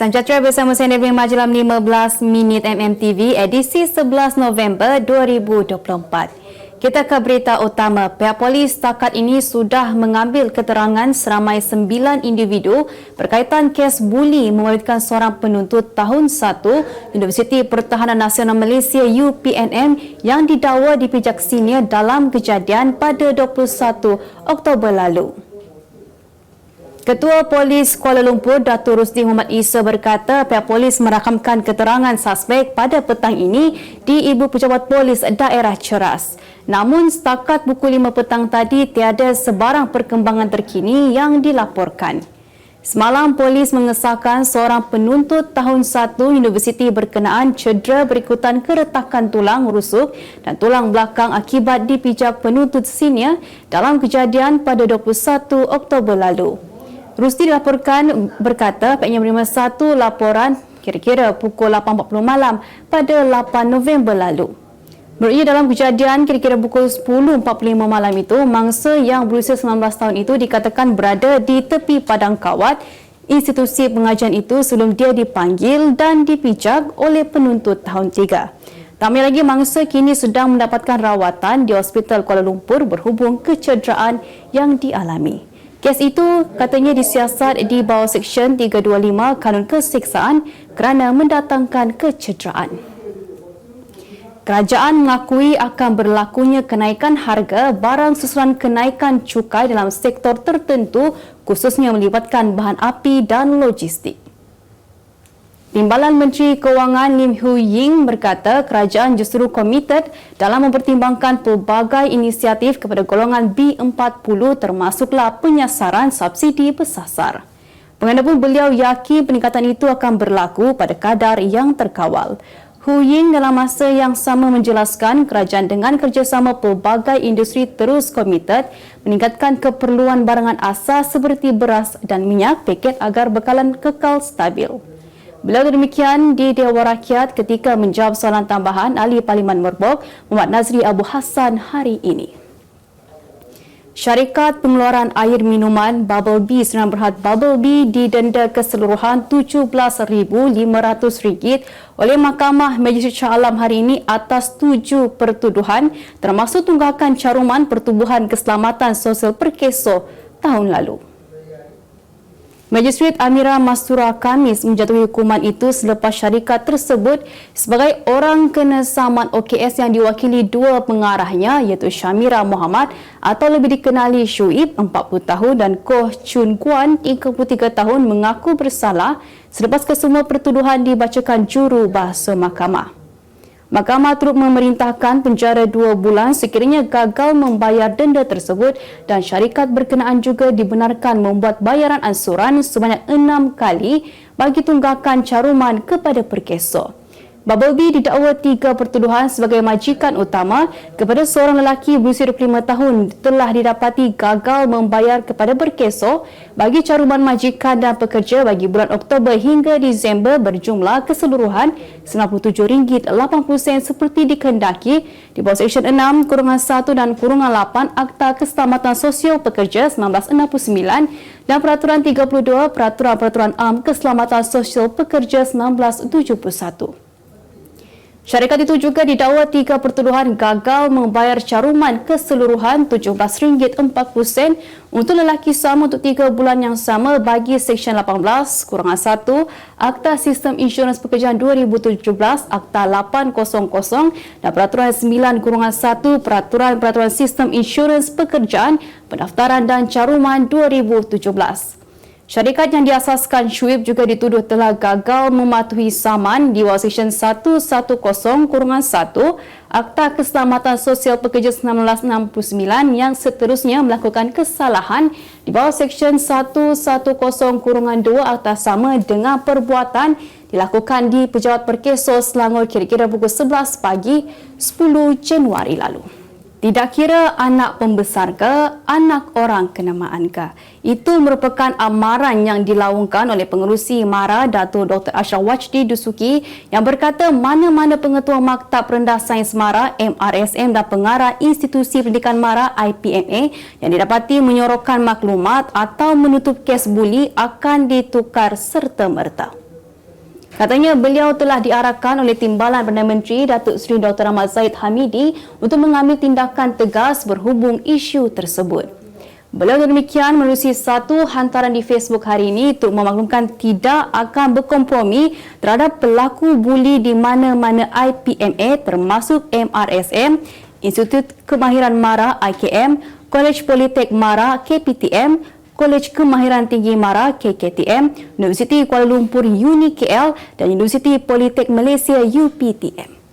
Sanjatra bersama saya Nervin Majalam 15 Minit MMTV edisi 11 November 2024. Kita ke berita utama. Pihak polis setakat ini sudah mengambil keterangan seramai 9 individu berkaitan kes buli mewaletkan seorang penuntut tahun 1 Universiti Pertahanan Nasional Malaysia UPNM yang didakwa di pijak senior dalam kejadian pada 21 Oktober lalu. Ketua Polis Kuala Lumpur, Datuk Rusdi Muhammad Isa berkata pihak polis merakamkan keterangan suspek pada petang ini di Ibu Pejabat Polis Daerah Ceras. Namun setakat pukul 5 petang tadi tiada sebarang perkembangan terkini yang dilaporkan. Semalam polis mengesahkan seorang penuntut tahun 1 universiti berkenaan cedera berikutan keretakan tulang rusuk dan tulang belakang akibat dipijak penuntut senior dalam kejadian pada 21 Oktober lalu. Rusdi dilaporkan berkata pihaknya menerima satu laporan kira-kira pukul 8.40 malam pada 8 November lalu. Menurutnya dalam kejadian kira-kira pukul 10.45 malam itu, mangsa yang berusia 19 tahun itu dikatakan berada di tepi padang kawat institusi pengajian itu sebelum dia dipanggil dan dipijak oleh penuntut tahun 3. Tambah lagi, mangsa kini sedang mendapatkan rawatan di Hospital Kuala Lumpur berhubung kecederaan yang dialami. Kes itu katanya disiasat di bawah Seksyen 325 Kanun Keseksaan kerana mendatangkan kecederaan. Kerajaan mengakui akan berlakunya kenaikan harga barang susulan kenaikan cukai dalam sektor tertentu khususnya melibatkan bahan api dan logistik. Timbalan Menteri Kewangan Lim Hu Ying berkata kerajaan justru komited dalam mempertimbangkan pelbagai inisiatif kepada golongan B40 termasuklah penyasaran subsidi bersasar. Bagaimanapun beliau yakin peningkatan itu akan berlaku pada kadar yang terkawal. Hu Ying dalam masa yang sama menjelaskan kerajaan dengan kerjasama pelbagai industri terus komited meningkatkan keperluan barangan asas seperti beras dan minyak paket agar bekalan kekal stabil. Beliau demikian di Dewan Rakyat ketika menjawab soalan tambahan Ahli Parlimen Merbok Muhammad Nazri Abu Hassan hari ini. Syarikat pengeluaran air minuman Bubble Bee Sdn Bhd Bubble Bee didenda keseluruhan RM17,500 oleh Mahkamah Majlis Shah Alam hari ini atas 7 pertuduhan termasuk tunggakan caruman Pertubuhan Keselamatan Sosial Perkeso tahun lalu. Magistrate Amira Mastura Khamis menjatuhi hukuman itu selepas syarikat tersebut sebagai orang kena saman OKS yang diwakili dua pengarahnya iaitu Syamira Muhammad atau lebih dikenali Syuib 40 tahun dan Koh Chun Kuan 33 tahun mengaku bersalah selepas kesemua pertuduhan dibacakan juru bahasa mahkamah. Mahkamah turut memerintahkan penjara 2 bulan sekiranya gagal membayar denda tersebut dan syarikat berkenaan juga dibenarkan membuat bayaran ansuran sebanyak 6 kali bagi tunggakan caruman kepada perkeso. Bubble Bee didakwa 3 pertuduhan sebagai majikan utama kepada seorang lelaki berusia 25 tahun telah didapati gagal membayar kepada perkeso bagi caruman majikan dan pekerja bagi bulan Oktober hingga Disember berjumlah keseluruhan RM97.80 seperti dikehendaki di bawah Seksyen 6, Kurungan 1 dan Kurungan 8 Akta Keselamatan Sosial Pekerja 1969 dan Peraturan 32 Peraturan Am Keselamatan Sosial Pekerja 1971. Syarikat itu juga didakwa 3 pertuduhan gagal membayar caruman keseluruhan RM17.40 untuk lelaki sama untuk 3 bulan yang sama bagi Seksyen 18 Kurungan 1 Akta Sistem Insurans Pekerjaan 2017 Akta 800 dan Peraturan 9 Kurungan 1 Peraturan Sistem Insurans Pekerjaan Pendaftaran dan Caruman 2017. Syarikat yang diasaskan Syuib juga dituduh telah gagal mematuhi saman di bawah Seksyen 110 Kurungan 1 Akta Keselamatan Sosial Pekerja 1969 yang seterusnya melakukan kesalahan di bawah Seksyen 110 Kurungan 2 Akta sama dengan perbuatan dilakukan di Pejabat Perkeso Selangor kira-kira pukul 11 pagi 10 Januari lalu. Tidak kira anak pembesar ke, anak orang kenamaan ke. Itu merupakan amaran yang dilaungkan oleh pengerusi MARA Datuk Dr. Ashraf Wajdi Dusuki yang berkata mana-mana pengetua Maktab Rendah Sains MARA MRSM dan pengarah Institusi Pendidikan MARA IPMA yang didapati menyorokkan maklumat atau menutup kes buli akan ditukar serta-merta. Katanya beliau telah diarahkan oleh Timbalan Perdana Menteri Datuk Seri Dr. Ahmad Zahid Hamidi untuk mengambil tindakan tegas berhubung isu tersebut. Beliau demikian menerusi satu hantaran di Facebook hari ini untuk memaklumkan tidak akan berkompromi terhadap pelaku buli di mana-mana IPMA termasuk MRSM, Institut Kemahiran MARA IKM, Kolej Politek MARA KPTM, Kolej Kemahiran Tinggi MARA KKTM, Universiti Kuala Lumpur UNI-KL dan Universiti Politek Malaysia UPTM.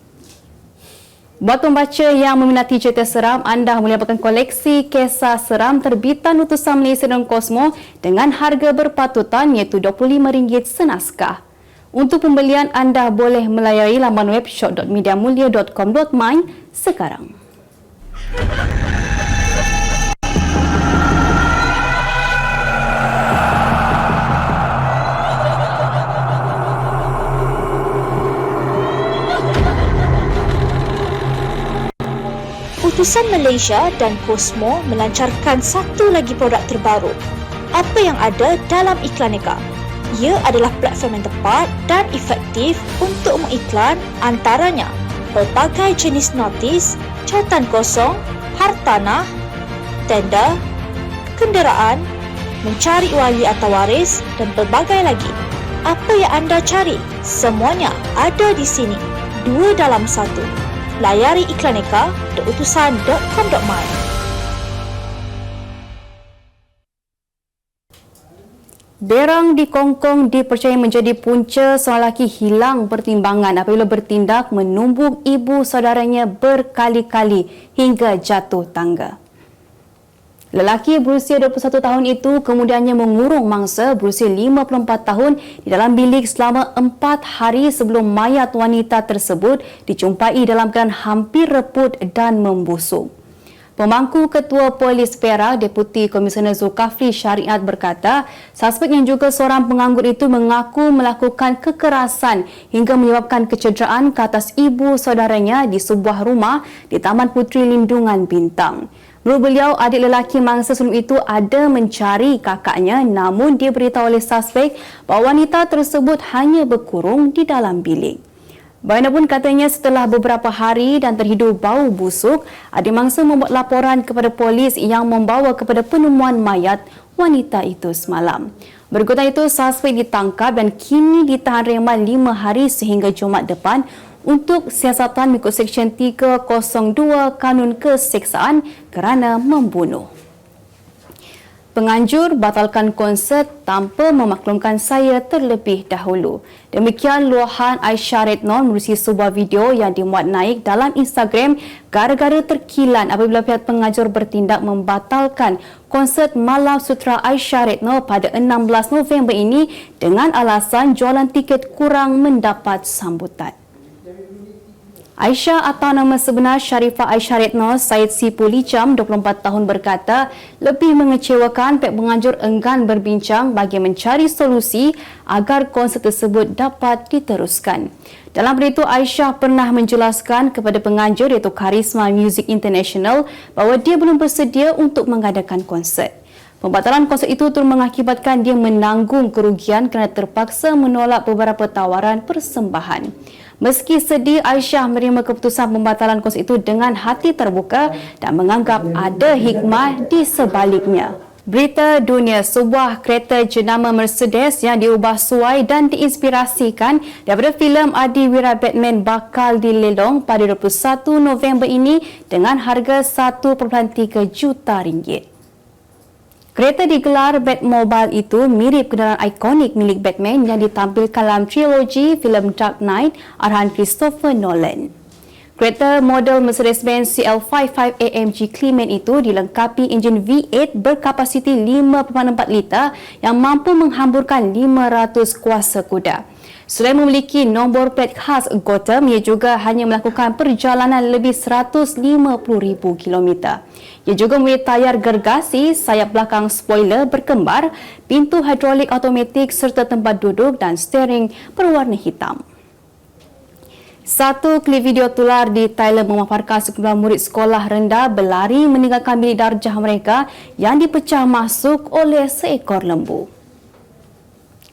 Buat pembaca yang meminati cerita seram, anda boleh dapatkan koleksi kisah seram terbitan Utusan Malaysia dan Kosmo dengan harga berpatutan iaitu RM25 senaskah. Untuk pembelian, anda boleh melayari laman web shop.mediamulia.com.my sekarang. Utusan Malaysia dan Kosmo melancarkan satu lagi produk terbaru. Apa yang ada dalam Iklaneka? Ia adalah platform yang tepat dan efektif untuk mengiklan antaranya pelbagai jenis notis, catatan kosong, hartanah, tender, kenderaan, mencari wali atau waris dan pelbagai lagi. Apa yang anda cari? Semuanya ada di sini. 2 dalam 1. Layari iklaneka.utusan.com.my. Berang di Kongkong dipercayai menjadi punca seorang lelaki hilang pertimbangan apabila bertindak menumbuk ibu saudaranya berkali-kali hingga jatuh tangga. Lelaki berusia 21 tahun itu kemudiannya mengurung mangsa berusia 54 tahun di dalam bilik selama 4 hari sebelum mayat wanita tersebut dijumpai dalam keadaan hampir reput dan membusuk. Pemangku Ketua Polis Perak, Deputi Komisioner Zulkafli Syariat berkata, suspek yang juga seorang penganggur itu mengaku melakukan kekerasan hingga menyebabkan kecederaan ke atas ibu saudaranya di sebuah rumah di Taman Puteri Lindungan Bintang. Menurut beliau, adik lelaki mangsa sebelum itu ada mencari kakaknya namun dia beritahu oleh suspek bahawa wanita tersebut hanya berkurung di dalam bilik. Bagaimanapun katanya setelah beberapa hari dan terhidu bau busuk, adik mangsa membuat laporan kepada polis yang membawa kepada penemuan mayat wanita itu semalam. Berikutan itu, suspek ditangkap dan kini ditahan reman 5 hari sehingga Jumaat depan untuk siasatan mengikut Seksyen 302 Kanun Keseksaan kerana membunuh. Penganjur batalkan konsert tanpa memaklumkan saya terlebih dahulu. Demikian luahan Aisyah Retno menerusi sebuah video yang dimuat naik dalam Instagram gara-gara terkilan apabila pihak penganjur bertindak membatalkan konsert Malam Sutera Aisyah Retno pada 16 November ini dengan alasan jualan tiket kurang mendapat sambutan. Aisyah atau nama sebenar Sharifah Aisyah Retno Said Sipulicam, 24 tahun berkata, lebih mengecewakan pihak penganjur enggan berbincang bagi mencari solusi agar konsert tersebut dapat diteruskan. Dalam berita itu, Aisyah pernah menjelaskan kepada penganjur iaitu Karisma Music International bahawa dia belum bersedia untuk mengadakan konsert. Pembatalan konsert itu turut mengakibatkan dia menanggung kerugian kerana terpaksa menolak beberapa tawaran persembahan. Meski sedih, Aisyah menerima keputusan pembatalan konsert itu dengan hati terbuka dan menganggap ada hikmah di sebaliknya. Berita dunia, sebuah kereta jenama Mercedes yang diubah suai dan diinspirasikan daripada filem Adiwira Batman bakal dilelong pada 21 November ini dengan harga RM1.3 juta. Kereta digelar Batmobile itu mirip kenderaan ikonik milik Batman yang ditampilkan dalam trilogi filem Dark Knight arahan Christopher Nolan. Kereta model Mercedes-Benz CL55 AMG Clement itu dilengkapi enjin V8 berkapasiti 5.4 liter yang mampu menghamburkan 500 kuasa kuda. Selain memiliki nombor plat khas Gotham, ia juga hanya melakukan perjalanan lebih 150,000 kilometer. Ia juga memiliki tayar gergasi, sayap belakang spoiler berkembar, pintu hidrolik automatik serta tempat duduk dan steering berwarna hitam. Satu klip video tular di Thailand memaparkan sejumlah murid sekolah rendah berlari meninggalkan bilik darjah mereka yang dipecah masuk oleh seekor lembu.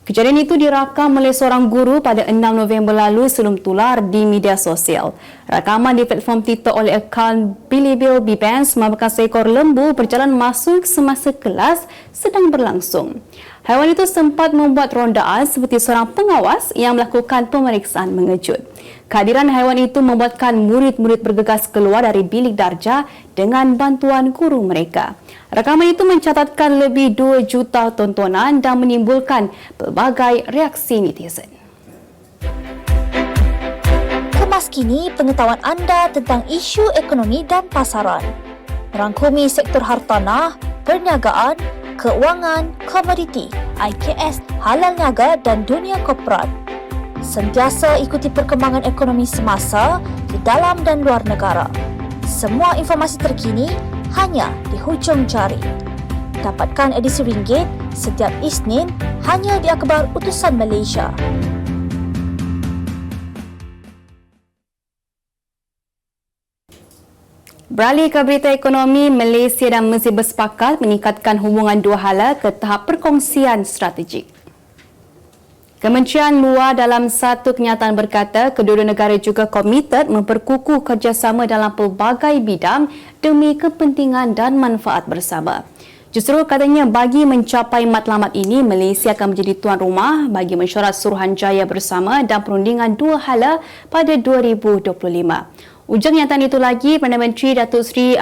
Kejadian itu dirakam oleh seorang guru pada 6 November lalu sebelum tular di media sosial. Rakaman di platform Twitter oleh akaun Bilibili Bibans merupakan seekor lembu berjalan masuk semasa kelas sedang berlangsung. Haiwan itu sempat membuat rondaan seperti seorang pengawas yang melakukan pemeriksaan mengejut. Kehadiran haiwan itu membuatkan murid-murid bergegas keluar dari bilik darjah dengan bantuan guru mereka. Rakaman itu mencatatkan lebih 2 juta tontonan dan menimbulkan pelbagai reaksi netizen. Kemas kini pengetahuan anda tentang isu ekonomi dan pasaran. Merangkumi sektor hartanah, perniagaan, keuangan, komoditi, IKS, halal niaga dan dunia korporat. Sentiasa ikuti perkembangan ekonomi semasa di dalam dan luar negara. Semua informasi terkini hanya di hujung jari. Dapatkan edisi ringgit setiap Isnin hanya di Akhbar Utusan Malaysia. Beralih ke berita ekonomi, Malaysia dan Mesir bersepakat meningkatkan hubungan dua hala ke tahap perkongsian strategik. Kementerian Luar dalam satu kenyataan berkata kedua-dua negara juga komited memperkukuh kerjasama dalam pelbagai bidang demi kepentingan dan manfaat bersama. Justru katanya bagi mencapai matlamat ini, Malaysia akan menjadi tuan rumah bagi mesyuarat Suruhanjaya bersama dan perundingan dua hala pada 2025. Ujung kenyataan itu lagi, Perdana Menteri Datuk Seri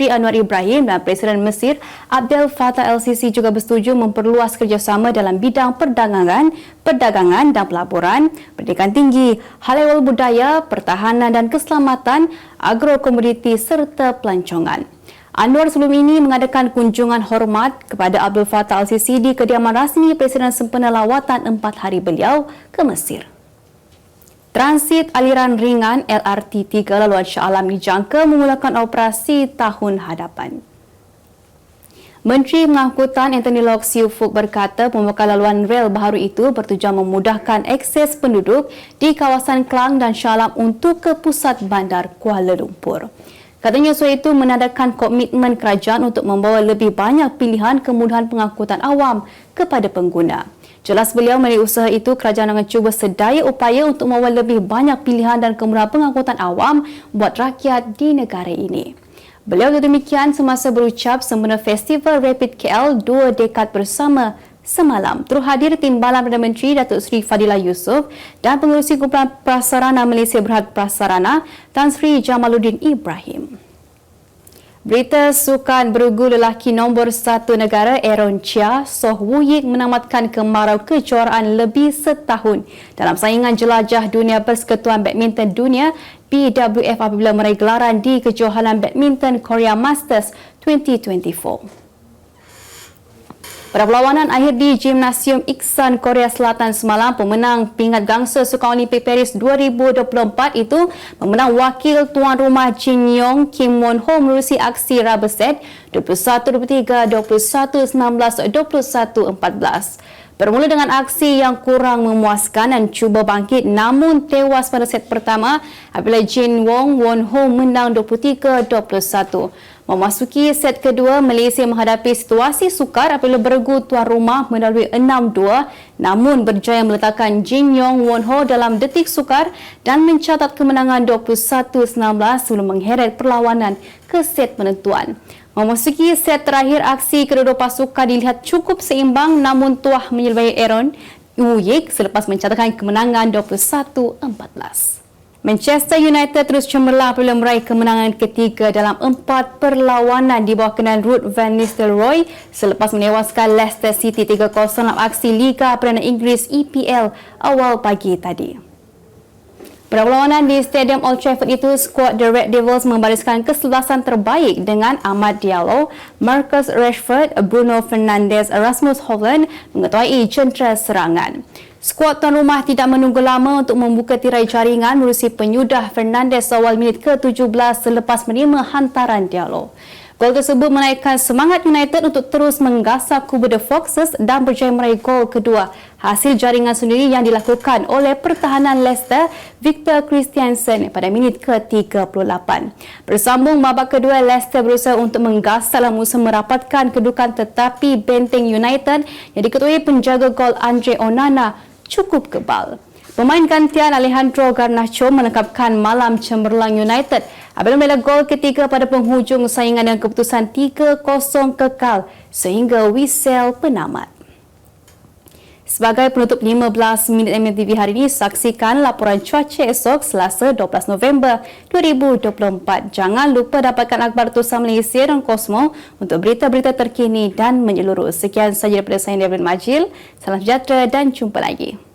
Anwar Ibrahim dan Presiden Mesir Abdel Fattah El-Sisi juga bersetuju memperluas kerjasama dalam bidang perdagangan dan pelaburan, pendidikan tinggi, hal ehwal budaya, pertahanan dan keselamatan, agrokomoditi serta pelancongan. Anwar sebelum ini mengadakan kunjungan hormat kepada Abdel Fattah El-Sisi di kediaman rasmi Presiden sempena lawatan 4 hari beliau ke Mesir. Transit aliran ringan LRT 3 laluan Shah Alam dijangka memulakan operasi tahun hadapan. Menteri Pengangkutan Anthony Loke Siu-Fuk berkata pembukaan laluan rel baharu itu bertujuan memudahkan akses penduduk di kawasan Klang dan Shah Alam untuk ke pusat bandar Kuala Lumpur. Katanya usaha itu menandakan komitmen kerajaan untuk membawa lebih banyak pilihan kemudahan pengangkutan awam kepada pengguna. Jelas beliau melalui usaha itu, kerajaan akan cuba sedaya upaya untuk membawa lebih banyak pilihan dan kemudahan pengangkutan awam buat rakyat di negara ini. Beliau demikian semasa berucap sempena Festival Rapid KL 2 Dekad Bersama semalam. Turut hadir Timbalan Perdana Menteri Datuk Seri Fadilah Yusof dan Pengerusi Kumpulan Prasarana Malaysia Berhad Prasarana Tan Sri Jamaluddin Ibrahim. Berita sukan bergu lelaki nombor 1 negara Aaron Chia Soh Woo Yik menamatkan kemarau kejuaraan lebih setahun dalam saingan jelajah dunia Persekutuan Badminton Dunia BWF apabila meraih gelaran di kejohanan badminton Korea Masters 2024. Pada perlawanan akhir di Gimnasium Iksan Korea Selatan semalam, pemenang pingat gangsa Sukan Olimpik Paris 2024 itu memenang wakil tuan rumah Jin Yong Kim Won Ho menerusi aksi rubber set 21-23, 21-19, 21-14. Bermula dengan aksi yang kurang memuaskan dan cuba bangkit namun tewas pada set pertama apabila Jin Won Ho menang 23-21. Memasuki set kedua, Malaysia menghadapi situasi sukar apabila bergu tuan rumah melalui 6-2 namun berjaya meletakkan Jin Yong Won Ho dalam detik sukar dan mencatat kemenangan 21-19 sebelum mengheret perlawanan ke set penentuan. Memasuki set terakhir, aksi kedua-dua pasukan dilihat cukup seimbang namun tuah menyelewai Aaron Woo Yik selepas mencatatkan kemenangan 21-14. Manchester United terus cemerlang apabila meraih kemenangan ketiga dalam 4 perlawanan di bawah kendalian Ruud van Nistelrooy selepas menewaskan Leicester City 3-0 dalam aksi Liga Perdana Inggeris EPL awal pagi tadi. Pada perlawanan di Stadium Old Trafford itu, skuad The Red Devils membariskan kesebelasan terbaik dengan Amad Diallo, Marcus Rashford, Bruno Fernandes, Rasmus Hojlund mengetuai jentera serangan. Skuad tuan rumah tidak menunggu lama untuk membuka tirai jaringan menerusi penyudah Fernandes awal minit ke-17 selepas menerima hantaran Diallo. Gol tersebut menaikkan semangat United untuk terus menggasak kubu The Foxes dan berjaya meraih gol kedua. Hasil jaringan sendiri yang dilakukan oleh pertahanan Leicester, Victor Christiansen pada minit ke-38. Bersambung babak kedua, Leicester berusaha untuk menggasak musuh merapatkan kedudukan, tetapi benteng United yang diketuai penjaga gol Andre Onana cukup kebal. Pemain gantian Alejandro Garnacho melengkapkan malam cemerlang United apabila mencetak gol ketiga pada penghujung saingan dengan keputusan 3-0 kekal sehingga whistle penamat. Sebagai penutup 15 minit MNTV hari ini, saksikan laporan cuaca esok Selasa 12 November 2024. Jangan lupa dapatkan akhbar Tusan Malaysia dan Kosmo untuk berita-berita terkini dan menyeluruh. Sekian sahaja daripada saya, Devin Majil. Salam sejahtera dan jumpa lagi.